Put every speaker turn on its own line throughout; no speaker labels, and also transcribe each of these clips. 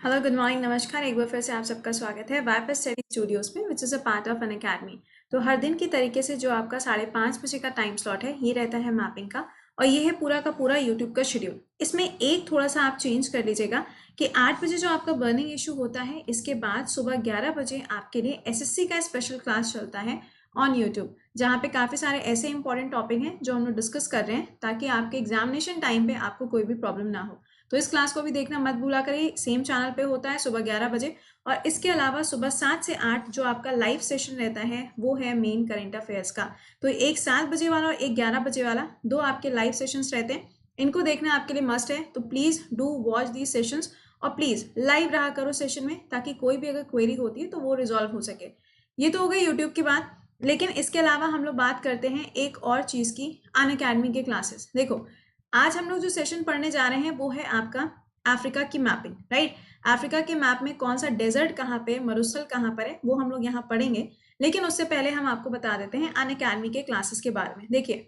Hello, good morning, नमस्कार। एक बार फिर से आप सबका स्वागत है वाईफाई स्टडी स्टूडियोज में, which is a part of Unacademy. तो हर दिन की तरीके से जो आपका 5:30 बजे का टाइम स्लॉट है, ये रहता है मैपिंग का, और ये है पूरा का पूरा यूट्यूब का शेड्यूल। इसमें एक थोड़ा सा आप चेंज कर लीजिएगा कि 8 बजे जो आपका बर्निंग इशू होता है, इसके बाद सुबह 11 बजे आपके लिए एसएससी का स्पेशल क्लास चलता है ऑन यूट्यूब, जहाँ पे काफ़ी सारे ऐसे इंपॉर्टेंट टॉपिक हैं जो हम लोग डिस्कस कर रहे हैं, ताकि आपके एग्जामिनेशन टाइम पे आपको कोई भी प्रॉब्लम ना हो। तो इस क्लास को भी देखना मत भूला करिए। सेम चैनल पे होता है सुबह 11 बजे। और इसके अलावा सुबह 7 से 8 जो आपका लाइव सेशन रहता है, वो है मेन करंट अफेयर्स का। तो एक 7 बजे वाला और एक 11 बजे वाला, दो आपके लाइव सेशंस रहते हैं। इनको देखना आपके लिए मस्ट है, तो please do watch the sessions, और प्लीज़ लाइव रहा करो सेशन में, ताकि कोई भी अगर क्वेरी होती है तो वो रिजॉल्व हो सके। ये तो हो गई यूट्यूब की बात। लेकिन इसके अलावा हम लोग बात करते हैं एक और चीज़ की, अनअकैडमी के क्लासेस। देखो, आज हम लोग जो सेशन पढ़ने जा रहे हैं वो है आपका अफ्रीका की मैपिंग, राइट। अफ्रीका के मैप में कौन सा डेजर्ट कहाँ पे, मरुस्थल कहाँ पर है, वो हम लोग यहाँ पढ़ेंगे। लेकिन उससे पहले हम आपको बता देते हैं अनअकैडमी के क्लासेस के बारे में। देखिए,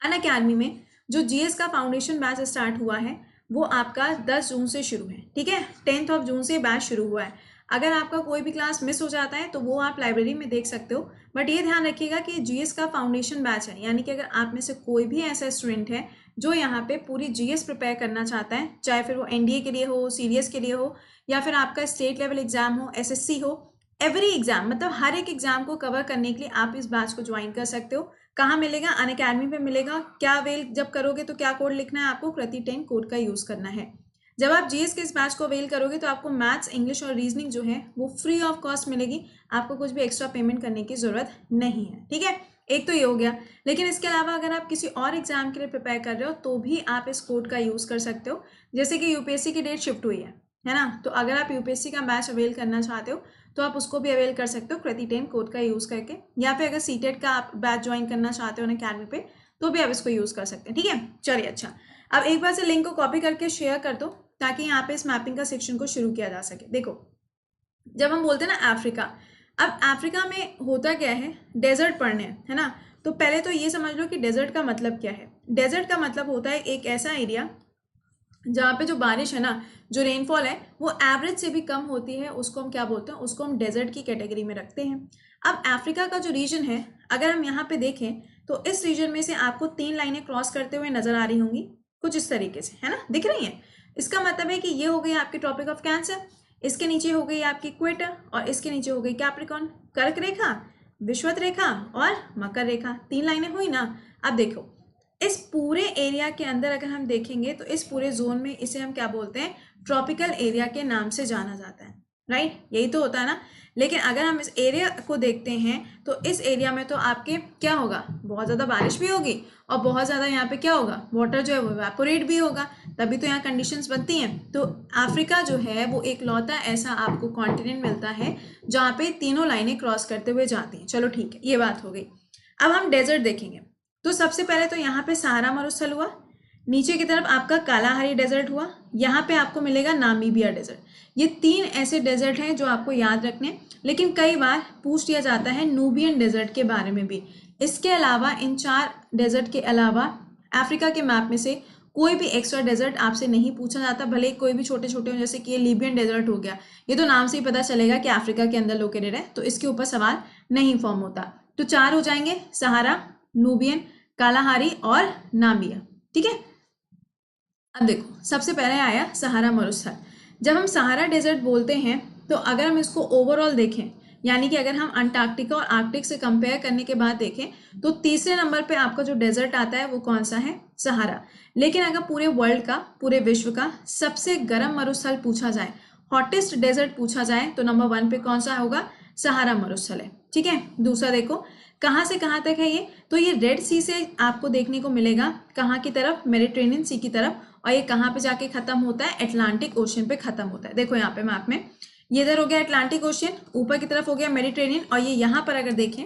अनअकैडमी में जो जीएस का फाउंडेशन बैच स्टार्ट हुआ है, वो आपका 10 जून से शुरू है, ठीक है। 10 जून से बैच शुरू हुआ है। अगर आपका कोई भी क्लास मिस हो जाता है तो वो आप लाइब्रेरी में देख सकते हो, बट ये ध्यान रखिएगा कि जीएस का फाउंडेशन बैच है, यानी कि अगर आप में से कोई भी ऐसा स्टूडेंट है जो यहाँ पे पूरी जीएस प्रिपेयर करना चाहता है, चाहे फिर वो एनडीए के लिए हो, सीडीएस के लिए हो, या फिर आपका स्टेट लेवल एग्जाम हो, एसएससी हो, एवरी एग्जाम, मतलब हर एक एग्जाम को कवर करने के लिए आप इस बैच को ज्वाइन कर सकते हो। कहाँ मिलेगा? अनअकैडमी पे मिलेगा। क्या अवेल जब करोगे तो क्या कोड लिखना है आपको? कृति10 कोड का यूज करना है। जब आप जीएस के इस बैच को अवेल करोगे तो आपको मैथ्स, इंग्लिश और रीजनिंग जो है वो फ्री ऑफ कॉस्ट मिलेगी। आपको कुछ भी एक्स्ट्रा पेमेंट करने की जरूरत नहीं है, ठीक है। एक तो ये हो गया। लेकिन इसके अलावा अगर आप किसी और एग्जाम के लिए प्रिपेयर कर रहे हो तो भी आप इस कोड का यूज कर सकते हो। जैसे कि यूपीएससी की डेट शिफ्ट हुई है ना। तो अगर आप यूपीएससी का बैच अवेल करना चाहते हो तो आप उसको भी अवेल कर सकते हो कृति10 कोड का यूज करके। या फिर अगर सीटेट का आप बैच ज्वाइन करना चाहते हो अकेडमी पे, तो भी आप इसको यूज कर सकते हैं, ठीक है। चलिए, अच्छा, अब एक बार से लिंक को कॉपी करके शेयर कर दो, ताकि यहाँ पे इस मैपिंग का सेक्शन को शुरू किया जा सके। देखो, जब हम बोलते हैं ना अफ्रीका, अब अफ्रीका में होता क्या है, डेजर्ट पढ़ने है ना। तो पहले तो ये समझ लो कि डेजर्ट का मतलब क्या है। डेजर्ट का मतलब होता है एक ऐसा एरिया जहाँ पे जो बारिश है ना, जो रेनफॉल है, वो एवरेज से भी कम होती है। उसको हम क्या बोलते हैं? उसको हम डेजर्ट की कैटेगरी में रखते हैं। अब अफ्रीका का जो रीजन है, अगर हम यहाँ पे देखें तो इस रीजन में से आपको 3 लाइनें क्रॉस करते हुए नजर आ रही होंगी, कुछ इस तरीके से, है ना, दिख रही हैं। इसका मतलब है कि ये हो गई आपकी ट्रॉपिक ऑफ कैंसर, इसके नीचे हो गई आपकी इक्वेटर, और इसके नीचे हो गई कैप्रिकॉर्न, कर्क रेखा, विषुवत रेखा और मकर रेखा। 3 लाइनें हुई ना। अब देखो, इस पूरे एरिया के अंदर अगर हम देखेंगे तो इस पूरे जोन में इसे हम क्या बोलते हैं? ट्रॉपिकल एरिया के नाम से जाना जाता है, राइट। यही तो होता है ना। लेकिन अगर हम इस एरिया को देखते हैं तो इस एरिया में तो आपके क्या होगा? बहुत ज़्यादा बारिश भी होगी, और बहुत ज़्यादा यहाँ पे क्या होगा? वाटर जो है वो इवेपोरेट भी होगा, तभी तो यहाँ कंडीशंस बनती हैं। तो अफ्रीका जो है वो एक लौता ऐसा आपको कॉन्टिनेंट मिलता है जहाँ पे तीनों लाइनें क्रॉस करते हुए जाती हैं। चलो ठीक है, ये बात हो गई। अब हम डेजर्ट देखेंगे। तो सबसे पहले तो यहाँ पे सहारा मरुस्थल हुआ, नीचे की तरफ आपका कालाहारी डेजर्ट हुआ, यहाँ पे आपको मिलेगा नामीबिया डेजर्ट। ये 3 ऐसे डेजर्ट हैं जो आपको याद रखने। लेकिन कई बार पूछ लिया जाता है नूबियन डेजर्ट के बारे में भी। इसके अलावा इन 4 डेजर्ट के अलावा अफ्रीका के मैप में से कोई भी एक्स्ट्रा डेजर्ट आपसे नहीं पूछा जाता, भले कोई भी छोटे छोटे हो, जैसे कि ये लीबियन डेजर्ट हो गया। ये तो नाम से ही पता चलेगा कि अफ्रीका के अंदर लोकेटेड है, तो इसके ऊपर सवाल नहीं फॉर्म होता। तो 4 हो जाएंगे, सहारा, नूबियन, कालाहारी और नामिया, ठीक है। अब देखो, सबसे पहले आया सहारा मरुस्थल। जब हम सहारा डेजर्ट बोलते हैं तो अगर हम इसको ओवरऑल देखें, यानी कि अगर हम अंटार्कटिका और आर्कटिक से कंपेयर करने के बाद देखें तो तीसरे नंबर पे आपका जो डेजर्ट आता है वो कौन सा है? सहारा। लेकिन अगर पूरे वर्ल्ड का, पूरे विश्व का सबसे गर्म मरुस्थल पूछा जाए, हॉटेस्ट डेजर्ट पूछा जाए, तो नंबर 1 पे कौन सा होगा? सहारा मरुस्थल है, ठीक है। दूसरा देखो, कहाँ से कहाँ तक है ये? तो ये रेड सी से आपको देखने को मिलेगा, कहाँ की तरफ? मेडिटेरेनियन सी की तरफ। और ये कहाँ पे जाके खत्म होता है? अटलांटिक ओशन पे खत्म होता है। देखो यहाँ पे मैप में, ये इधर हो गया अटलांटिक ओशन, ऊपर की तरफ हो गया मेडिटेरेनियन, और ये यहाँ पर अगर देखें,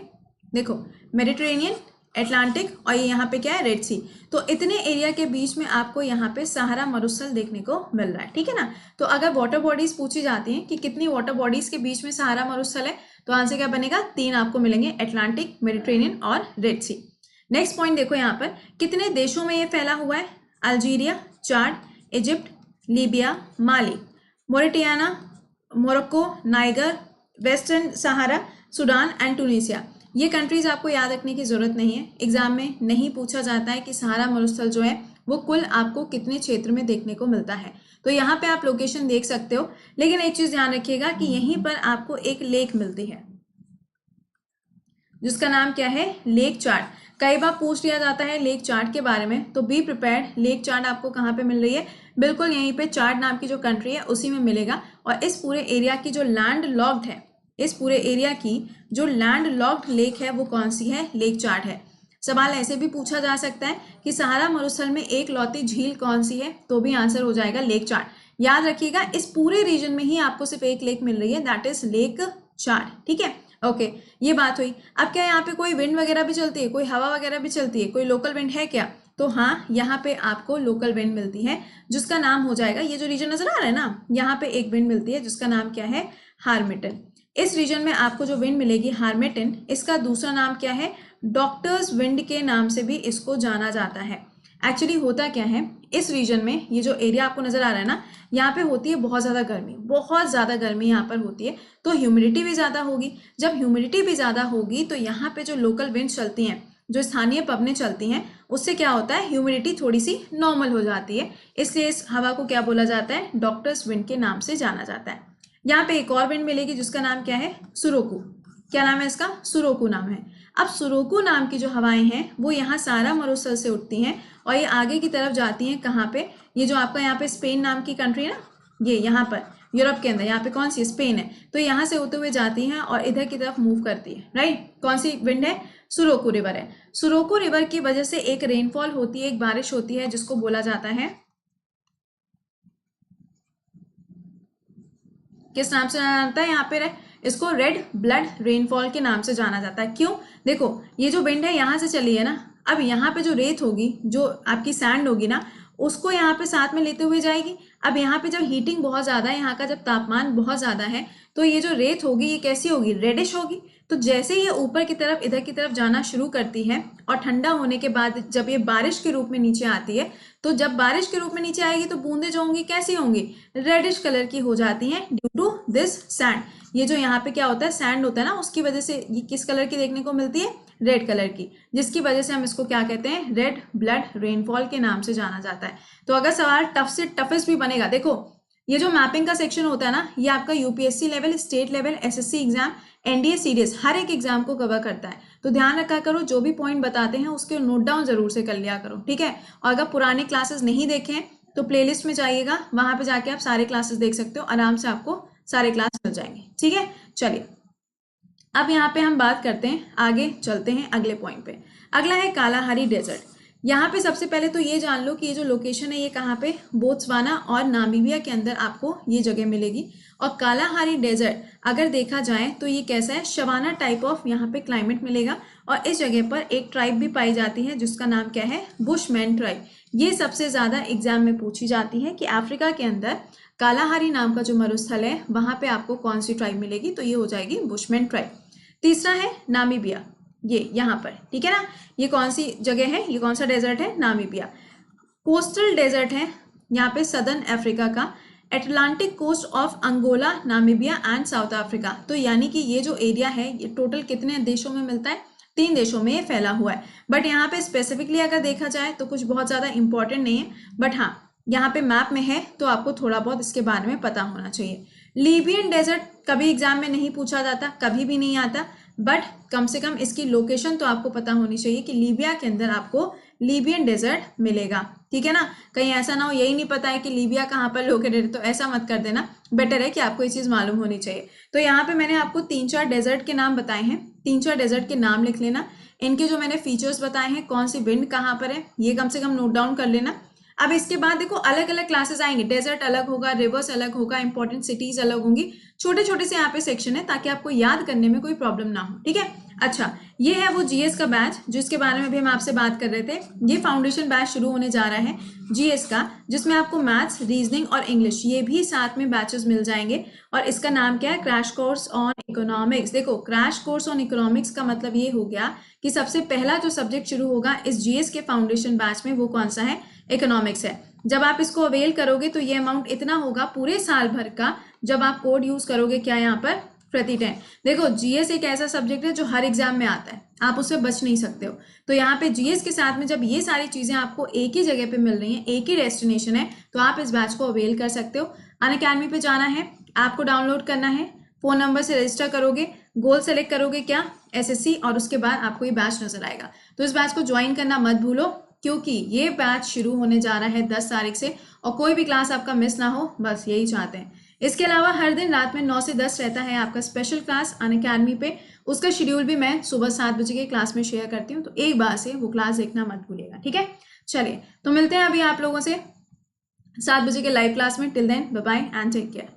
देखो मेडिटेरेनियन, अटलांटिक, और ये यहाँ पे क्या है? रेड सी। तो इतने एरिया के बीच में आपको यहाँ पे सहारा मरुस्थल देखने को मिल रहा है, ठीक है ना। तो अगर वाटर बॉडीज पूछी जाती हैं कि कितनी वाटर बॉडीज के बीच में सहारा मरुस्थल है, तो आंसर क्या बनेगा? 3 आपको मिलेंगे, अटलांटिक, मेडिटेरेनियन और रेड सी। नेक्स्ट पॉइंट देखो, यहाँ पर कितने देशों में ये फैला हुआ है? Algeria, Chad, Egypt, Libya, Mali. Mauritania, Morocco, Niger, western Sahara, Sudan and Tunisia. ये कंट्रीज आपको याद रखने की जरूरत नहीं है, एग्जाम में नहीं पूछा जाता है कि सहारा मरुस्थल जो है वो कुल आपको कितने क्षेत्र में देखने को मिलता है। तो यहाँ पे आप लोकेशन देख सकते हो, लेकिन एक चीज ध्यान रखिएगा कि यहीं पर आपको एक लेक मिलती है जिसका नाम क्या है, लेक चार्ट। कई बार पूछ लिया जाता है लेक चार्ट के बारे में, तो बी प्रिपेयर्ड। लेक चार्ट आपको कहाँ पे मिल रही है, बिल्कुल यहीं पे चार्ट नाम की जो कंट्री है उसी में मिलेगा। और इस पूरे एरिया की जो लैंड लॉक्ड है, इस पूरे एरिया की जो लैंड लॉक्ड लेक है वो कौन सी है, लेक चार्ट है। सवाल ऐसे भी पूछा जा सकता है कि सहारा मरुस्थल में एक लौती झील कौन सी है, तो भी आंसर हो जाएगा लेक चार्ट। याद रखिएगा इस पूरे रीजन में ही आपको सिर्फ एक लेक मिल रही है, दैट इज लेक चार्ट। ठीक है, ओके ये बात हुई। अब क्या यहाँ पे कोई विंड वगैरह भी चलती है, कोई हवा वगैरह भी चलती है, कोई लोकल विंड है क्या, तो हाँ यहाँ पे आपको लोकल विंड मिलती है जिसका नाम हो जाएगा, ये जो रीजन नजर आ रहा है ना, यहाँ पे एक विंड मिलती है जिसका नाम क्या है, हार्मेटन। इस रीजन में आपको जो विंड मिलेगी हार्मेटन, इसका दूसरा नाम क्या है, डॉक्टर्स विंड के नाम से भी इसको जाना जाता है। एक्चुअली होता क्या है, इस रीजन में ये जो एरिया आपको नजर आ रहा है ना, यहाँ पे होती है बहुत ज़्यादा गर्मी, बहुत ज़्यादा गर्मी यहाँ पर होती है, तो ह्यूमिडिटी भी ज़्यादा होगी। जब ह्यूमिडिटी भी ज़्यादा होगी तो यहाँ पे जो लोकल विंड चलती हैं, जो स्थानीय पवनें चलती हैं, उससे क्या होता है, ह्यूमिडिटी थोड़ी सी नॉर्मल हो जाती है। इसलिए इस हवा को क्या बोला जाता है, डॉक्टर्स विंड के नाम से जाना जाता है। यहाँ पे एक और विंड मिलेगी जिसका नाम क्या है, सुरोकू। क्या नाम है इसका, सुरोकू नाम है। अब सुरोकू नाम की जो हवाएं हैं वो यहाँ सहारा मरुस्थल से उठती हैं और ये आगे की तरफ जाती हैं कहाँ पे, ये जो आपका यहाँ पे स्पेन नाम की कंट्री है ना, ये यहाँ पर यूरोप के अंदर, यहाँ पे कौन सी, स्पेन है, तो यहाँ से होते हुए जाती हैं और इधर की तरफ मूव करती है, राइट। कौन सी विंड है, सुरोकू रिवर है। सुरोकू रिवर की वजह से एक रेनफॉल होती है, एक बारिश होती है जिसको बोला जाता है, किस नाम से जाना जाता है, यहाँ पे इसको रेड ब्लड रेनफॉल के नाम से जाना जाता है। क्यों, देखो ये जो विंड है यहाँ से चली है ना, अब यहाँ पे जो रेत होगी, जो आपकी सैंड होगी ना, उसको यहाँ पे साथ में लेते हुए जाएगी। अब यहाँ पे जब हीटिंग बहुत ज़्यादा है, यहाँ का जब तापमान बहुत ज़्यादा है, तो ये जो रेत होगी ये कैसी होगी, रेडिश होगी। तो जैसे ये ऊपर की तरफ, इधर की तरफ जाना शुरू करती है और ठंडा होने के बाद जब ये बारिश के रूप में नीचे आती है, तो जब बारिश के रूप में नीचे आएगी तो बूंदें जो होंगी कैसी होंगी, रेडिश कलर की हो जाती हैं ड्यू टू दिस सैंड। ये जो यहाँ पे क्या होता है, सैंड होता है ना, उसकी वजह से ये किस कलर की देखने को मिलती है, रेड कलर की, जिसकी वजह से हम इसको क्या कहते हैं, रेड ब्लड रेनफॉल के नाम से जाना जाता है। तो अगर सवाल टफ से टफेस्ट भी बनेगा, देखो ये जो मैपिंग का सेक्शन होता है ना, ये आपका UPSC level, state level, SSC exam, NDA, CDS, हर एक एग्जाम को कवर करता है। तो ध्यान रखा करो, जो भी पॉइंट बताते हैं उसके नोट डाउन जरूर से कर लिया करो, ठीक है। और अगर पुराने क्लासेस नहीं देखें तो प्लेलिस्ट में जाइएगा, वहां पे जाके आप सारे क्लासेस देख सकते हो, आराम से आपको सारे क्लास मिल जाएंगे, ठीक है। चलिए अब यहाँ पे हम बात करते हैं, आगे चलते हैं अगले पॉइंट पे। अगला है कालाहारी डेजर्ट। यहाँ पे सबसे पहले तो ये जान लो कि ये जो लोकेशन है ये कहाँ पे, बोत्सवाना और नामीबिया के अंदर आपको ये जगह मिलेगी। और कालाहारी डेजर्ट अगर देखा जाए तो ये कैसा है, शवाना टाइप ऑफ यहाँ पे क्लाइमेट मिलेगा। और इस जगह पर एक ट्राइब भी पाई जाती है जिसका नाम क्या है, बुशमैन ट्राइब। ये सबसे ज्यादा एग्जाम में पूछी जाती है कि अफ्रीका के अंदर कालाहारी नाम का जो मरुस्थल है वहां पे आपको कौन सी ट्राइब मिलेगी, तो ये हो जाएगी बुशमैन ट्राइब। तीसरा है नामीबिया, ये यहाँ पर, ठीक है ना। ये कौन सी जगह है, ये कौन सा डेजर्ट है, नामीबिया। कोस्टल डेजर्ट है यहाँ पे सदर्न अफ्रीका का, Atlantic coast of Angola, Namibia and South Africa. तो यानी कि ये जो एरिया है ये टोटल कितने देशों में मिलता है, 3 देशों में ये फैला हुआ है। बट यहाँ पे स्पेसिफिकली अगर देखा जाए तो कुछ बहुत ज्यादा इंपॉर्टेंट नहीं है, बट हाँ यहाँ पे मैप में है तो आपको थोड़ा बहुत इसके बारे में पता होना चाहिए। लीबियन डेजर्ट कभी एग्जाम में नहीं पूछा जाता, कभी भी नहीं आता, बट कम से कम इसकी लोकेशन तो आपको पता होनी चाहिए कि लीबिया के अंदर आपको लीबियन डेजर्ट मिलेगा, ठीक है ना। कहीं ऐसा ना हो यही नहीं पता है कि लीबिया कहाँ पर लोकेटेड है, तो ऐसा मत कर देना, बेटर है कि आपको ये चीज मालूम होनी चाहिए। तो यहाँ पे मैंने आपको 3-4 डेजर्ट के नाम बताए हैं, 3-4 डेजर्ट के नाम लिख लेना, इनके जो मैंने फीचर्स बताए हैं, कौन सी विंड कहाँ पर है, ये कम से कम नोट डाउन कर लेना। अब इसके बाद देखो अलग अलग क्लासेस आएंगे, डेजर्ट अलग होगा, रिवर्स अलग होगा, इंपॉर्टेंट सिटीज अलग होंगी, छोटे छोटे से यहाँ पे सेक्शन है ताकि आपको याद करने में कोई प्रॉब्लम ना हो, ठीक है। अच्छा ये है वो जीएस का बैच जिसके बारे में भी हम आपसे बात कर रहे थे। ये फाउंडेशन बैच शुरू होने जा रहा है जीएस का, जिसमें आपको मैथ्स, रीजनिंग और इंग्लिश ये भी साथ में बैचेस मिल जाएंगे। और इसका नाम क्या है, क्रैश कोर्स ऑन इकोनॉमिक्स। देखो क्रैश कोर्स ऑन इकोनॉमिक्स का मतलब ये हो गया कि सबसे पहला जो सब्जेक्ट शुरू होगा इस जीएस के फाउंडेशन बैच में वो कौन सा है, इकोनॉमिक्स है। जब आप इसको अवेल करोगे तो ये अमाउंट इतना होगा पूरे साल भर का, जब आप कोड यूज करोगे क्या यहाँ पर, प्रति 10। देखो जीएस एक ऐसा सब्जेक्ट है जो हर एग्जाम में आता है, आप उससे बच नहीं सकते हो। तो यहाँ पे जीएस के साथ में जब ये सारी चीजें आपको एक ही जगह पे मिल रही हैं, एक ही डेस्टिनेशन है, तो आप इस बैच को अवेल कर सकते हो। अनअकैडमी पे जाना है, आपको डाउनलोड करना है, फोन नंबर से रजिस्टर करोगे, गोल सेलेक्ट करोगे क्या, एसएससी, और उसके बाद आपको ये बैच नजर आएगा। तो इस बैच को ज्वाइन करना मत भूलो, क्योंकि ये बैच शुरू होने जा रहा है 10 तारीख से, और कोई भी क्लास आपका मिस ना हो, बस यही चाहते हैं। इसके अलावा हर दिन रात में 9 से 10 रहता है आपका स्पेशल क्लास अनअकैडमी पे, उसका शेड्यूल भी मैं सुबह 7 बजे के क्लास में शेयर करती हूँ, तो एक बार से वो क्लास देखना मत भूलिएगा, ठीक है। चलिए तो मिलते हैं अभी आप लोगों से 7 बजे के लाइव क्लास में। Till then bye bye and take care.